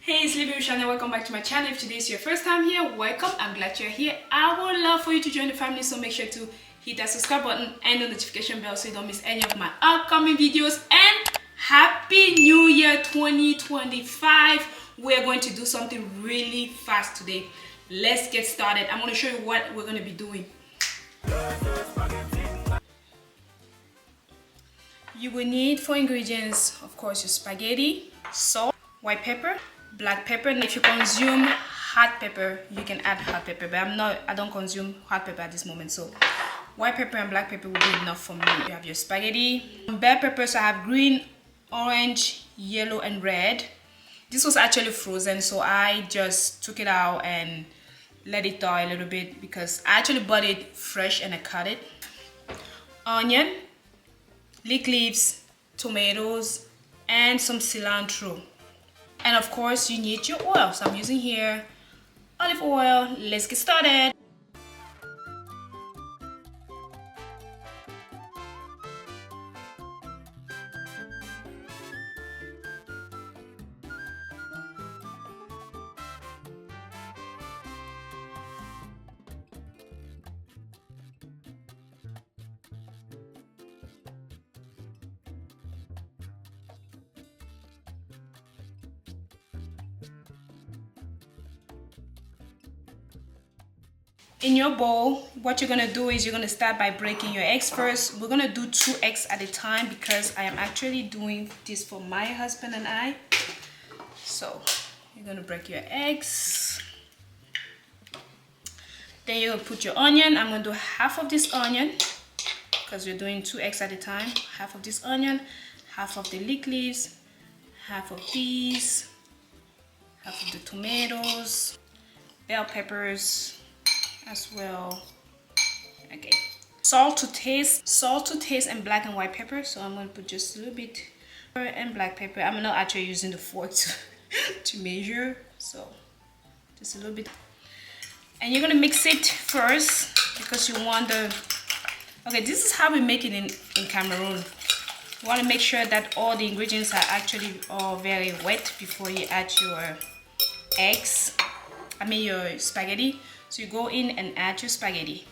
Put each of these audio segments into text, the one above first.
Hey, it's Libby and welcome back to my channel. If today is your first time here, welcome. I'm glad you're here. I would love for you to join the family, so make sure to hit that subscribe button and the notification bell so you don't miss any of my upcoming videos. And Happy New Year 2025. We're going to do something really fast today. Let's get started. I'm going to show you what we're going to be doing. You will need 4 ingredients, of course, your spaghetti, salt, white pepper, black pepper. And if you consume hot pepper, you can add hot pepper, but I don't consume hot pepper at this moment, so white pepper and black pepper will be enough for me. You have your spaghetti, bell peppers. I have green, orange, yellow, and red. This was actually frozen, so I just took it out and let it thaw a little bit because I actually bought it fresh and I cut it. Onion, leek leaves, tomatoes, and some cilantro. And of course you need your oil, so I'm using here olive oil. Let's get started. In your bowl, what you're gonna do is you're gonna start by breaking your eggs first. We're gonna do 2 eggs at a time because I am actually doing this for my husband and I. So you're gonna break your eggs. Then you're gonna put your onion. I'm gonna do half of this onion because we're doing 2 eggs at a time. Half of this onion, half of the leek leaves, half of these, half of the tomatoes, bell peppers as well. Okay, salt to taste, and black and white pepper. So I'm going to put just a little bit and black pepper. I'm not actually using the fork to measure, so just a little bit. And you're going to mix it first because you want the, okay, this is how we make it in Cameroon. You want to make sure that all the ingredients are actually all very wet before you add your your spaghetti. So you go in and add your spaghetti.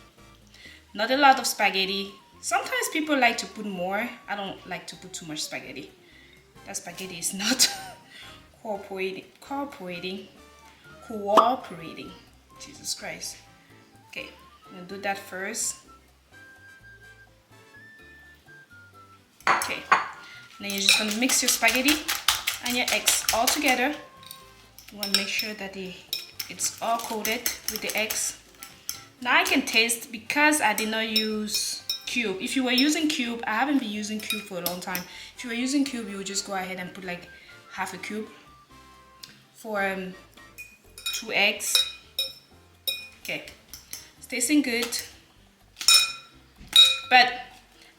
Not a lot of spaghetti. Sometimes people like to put more. I don't like to put too much spaghetti. That spaghetti is not cooperating. Jesus Christ. Okay, I'm gonna do that first. Okay, then you're just gonna mix your spaghetti and your eggs all together. You want to make sure that it's all coated with the eggs. Now I can taste because I did not use cube. If you were using cube, I haven't been using cube for a long time. If you were using cube, you would just go ahead and put like half a cube for 2 eggs. Okay, it's tasting good. But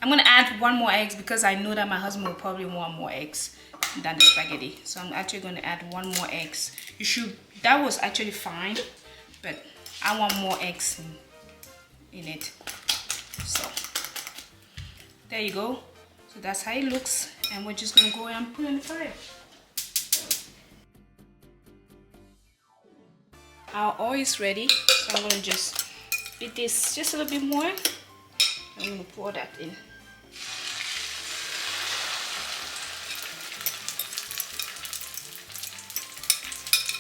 I'm gonna add 1 more egg because I know that my husband will probably want more eggs than the spaghetti. So I'm actually gonna add 1 more eggs. That was actually fine, but I want more eggs in it. So there you go. So that's how it looks, and we're just gonna go and put it in the fire. Our oil is ready, so I'm gonna just beat this just a little bit more. I'm gonna pour that in.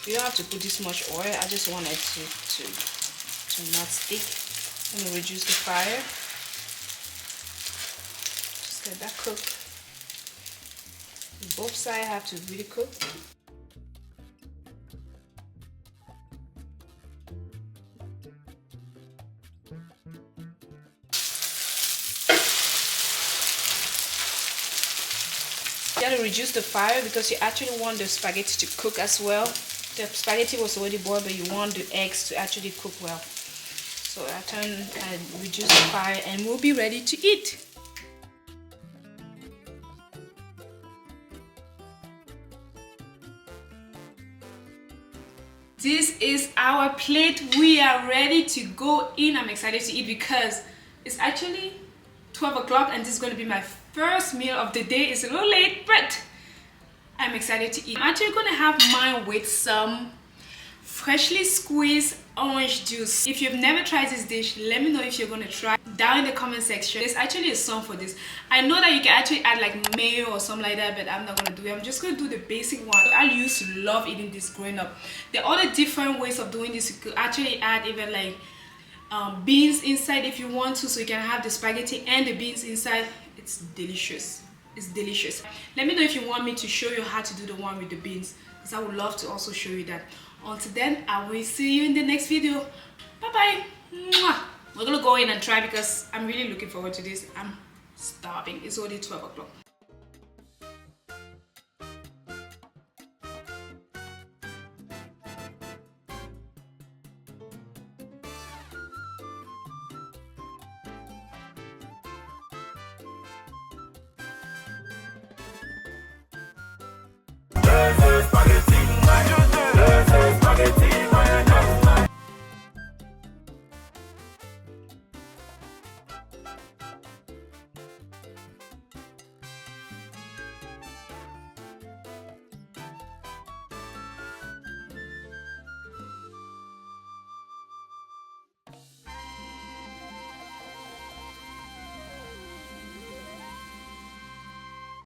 You don't have to put this much oil. I just want it to not stick. I'm gonna reduce the fire. Just let that cook. Both sides have to really cook. You gotta reduce the fire because you actually want the spaghetti to cook as well. The spaghetti was already boiled, but you want the eggs to actually cook well. So I turn and reduce the fire, and we'll be ready to eat. This is our plate. We are ready to go in. I'm excited to eat because it's actually 12 o'clock and this is going to be my first meal of the day. It's a little late, but I'm excited to eat. I'm actually gonna have mine with some freshly squeezed orange juice. If you've never tried this dish, let me know if you're gonna try down in the comment section. There's actually a song for this. I know that you can actually add like mayo or something like that, but I'm not gonna do it. I'm just gonna do the basic one. I used to love eating this growing up. There are other different ways of doing this. You could actually add even like beans inside if you want to, so you can have the spaghetti and the beans inside. It's delicious. It's delicious. Let me know if you want me to show you how to do the one with the beans, because I would love to also show you that. Until then, I will see you in the next video. Bye bye. Mwah. We're gonna go in and try because I'm really looking forward to this. I'm starving. It's already 12 o'clock.